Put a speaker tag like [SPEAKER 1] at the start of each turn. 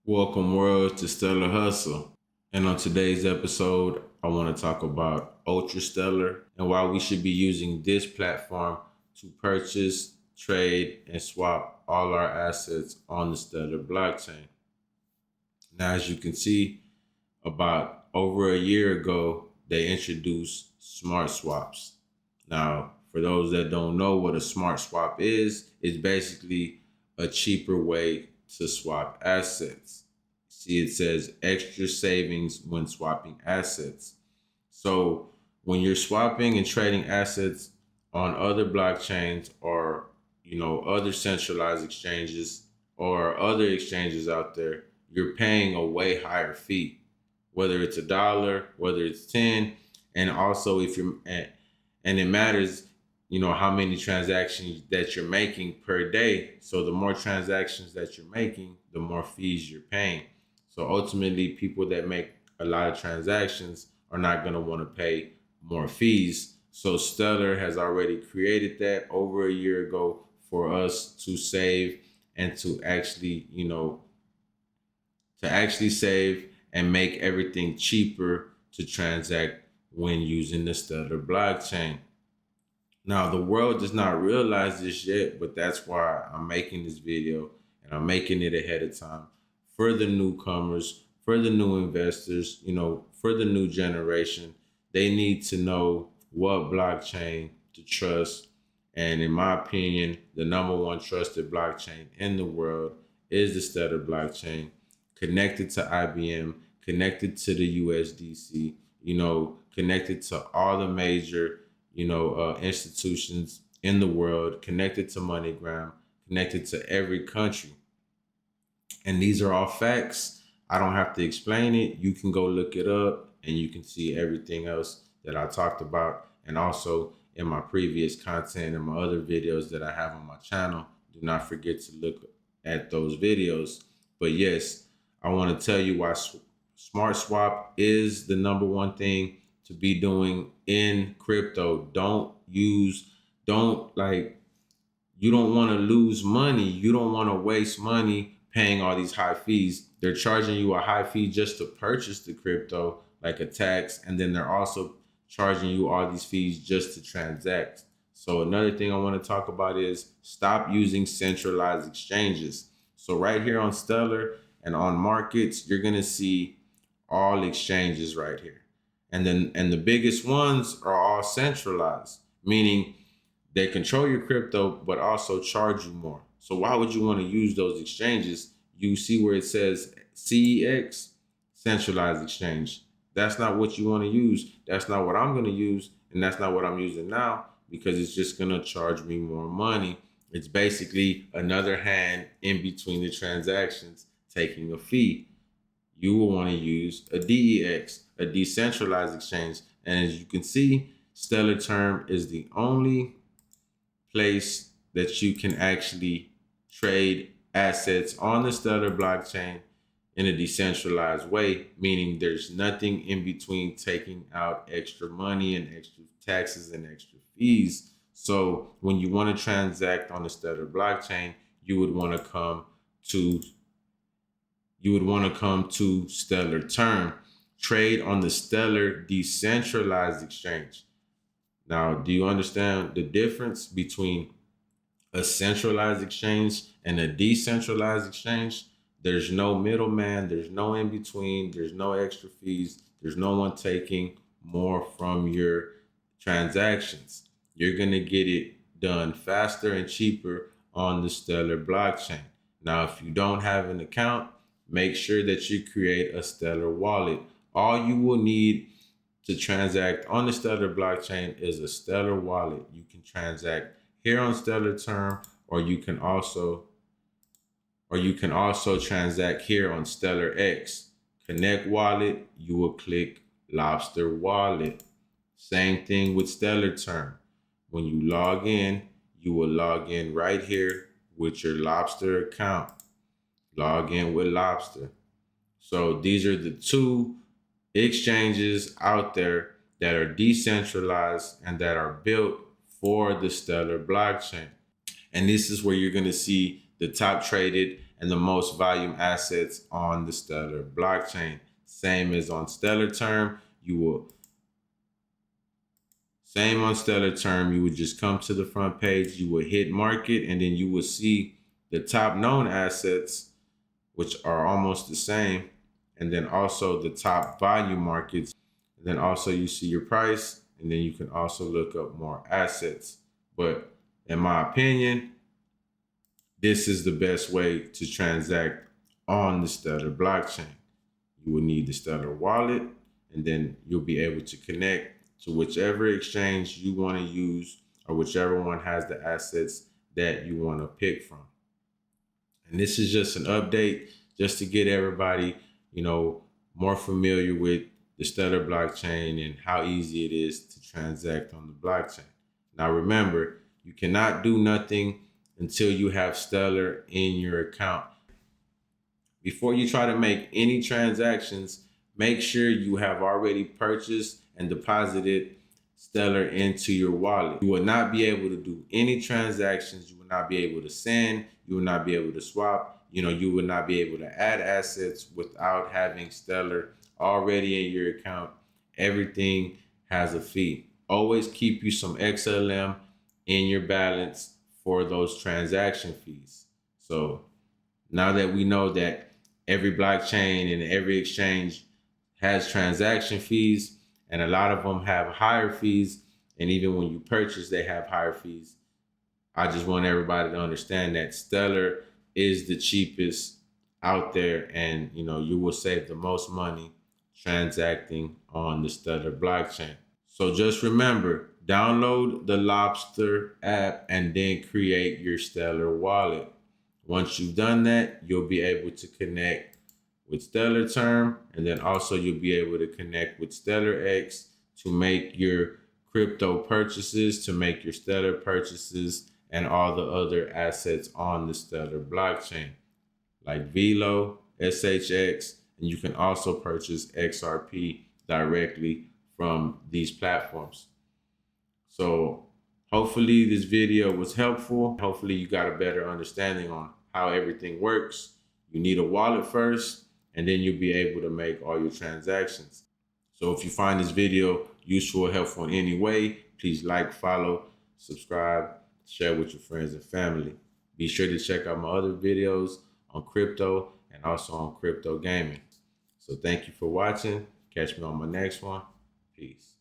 [SPEAKER 1] Welcome, world, to Stellar Hustle. And on today's episode, I want to talk about Ultra Stellar and why we should be using this platform to purchase, trade, and swap all our assets on the Stellar blockchain. Now, as you can see, about over a year ago, they introduced smart swaps. Now, for those that don't know what a smart swap is, it's basically a cheaper way to swap assets. See, it says extra savings when swapping assets. So, when you're swapping and trading assets on other blockchains or other centralized exchanges or other exchanges out there, you're paying a way higher fee, whether it's $1, whether it's 10, and also if you're and it matters, how many transactions that you're making per day. So the more transactions that you're making, the more fees you're paying. So ultimately, people that make a lot of transactions are not going to want to pay more fees. So Stellar has already created that over a year ago for us to save and to actually save and make everything cheaper to transact when using the Stellar blockchain. Now, the world does not realize this yet, but that's why I'm making this video and I'm making it ahead of time for the newcomers, for the new investors, for the new generation. They need to know what blockchain to trust. And in my opinion, the number one trusted blockchain in the world is the Stellar blockchain, connected to IBM, connected to the USDC, connected to all the major institutions in the world, connected to MoneyGram, connected to every country. And these are all facts. I don't have to explain it. You can go look it up and you can see everything else that I talked about. And also in my previous content and my other videos that I have on my channel, do not forget to look at those videos. But yes, I want to tell you why Smart Swap is the number one thing to be doing in crypto. Don't like, you don't want to lose money. You don't want to waste money paying all these high fees. They're charging you a high fee just to purchase the crypto, like a tax. And then they're also charging you all these fees just to transact. So another thing I want to talk about is stop using centralized exchanges. So right here on Stellar and on markets, you're going to see all exchanges right here. And the biggest ones are all centralized, meaning they control your crypto, but also charge you more. So why would you want to use those exchanges? You see where it says CEX, centralized exchange. That's not what you want to use. That's not what I'm going to use. And that's not what I'm using now because it's just going to charge me more money. It's basically another hand in between the transactions taking a fee. You will want to use a DEX, a decentralized exchange. And as you can see, STELLARTERM is the only place that you can actually trade assets on the Stellar blockchain in a decentralized way, meaning there's nothing in between taking out extra money and extra taxes and extra fees. So when you want to transact on the Stellar blockchain, you would want to come to STELLARTERM, trade on the Stellar decentralized exchange. Now, do you understand the difference between a centralized exchange and a decentralized exchange? There's no middleman, there's no in between, there's no extra fees, there's no one taking more from your transactions. You're going to get it done faster and cheaper on the Stellar blockchain. Now, if you don't have an account, make sure that you create a Stellar wallet. All you will need to transact on the Stellar blockchain is a Stellar wallet. You can transact here on STELLARTERM, or you can also transact here on STELLARX. Connect wallet, you will click Lobster wallet. Same thing with STELLARTERM. When you log in, you will log in right here with your Lobster account. Log in with Lobster. So these are the two exchanges out there that are decentralized and that are built for the Stellar blockchain. And this is where you're going to see the top traded and the most volume assets on the Stellar blockchain. Same as on STELLARTERM, same on STELLARTERM, you would just come to the front page, you would hit market, and then you will see the top known assets, which are almost the same, and then also the top volume markets. And then also you see your price, and then you can also look up more assets. But in my opinion, this is the best way to transact on the Stellar blockchain. You will need the Stellar wallet, and then you'll be able to connect to whichever exchange you want to use or whichever one has the assets that you want to pick from. And this is just an update just to get everybody, more familiar with the Stellar blockchain and how easy it is to transact on the blockchain. Now remember, you cannot do nothing until you have Stellar in your account. Before you try to make any transactions, make sure you have already purchased and deposited Stellar into your wallet. You will not be able to do any transactions. You will not be able to send. You will not be able to swap. You will not be able to add assets without having Stellar already in your account. Everything has a fee. Always keep you some XLM in your balance for those transaction fees. So now that we know that every blockchain and every exchange has transaction fees, and a lot of them have higher fees, and even when you purchase, they have higher fees. I just want everybody to understand that Stellar is the cheapest out there, and you will save the most money transacting on the Stellar blockchain. So just remember, download the Lobster app and then create your Stellar wallet. Once you've done that, you'll be able to connect with STELLARTERM, and then also you'll be able to connect with StellarX to make your crypto purchases, to make your Stellar purchases, and all the other assets on the Stellar blockchain, like Velo, SHX, and you can also purchase XRP directly from these platforms. So hopefully this video was helpful. Hopefully you got a better understanding on how everything works. You need a wallet first, and then you'll be able to make all your transactions. So if you find this video useful or helpful in any way, please like, follow, subscribe, share with your friends and family. Be sure to check out my other videos on crypto and also on crypto gaming. So thank you for watching. Catch me on my next one. Peace.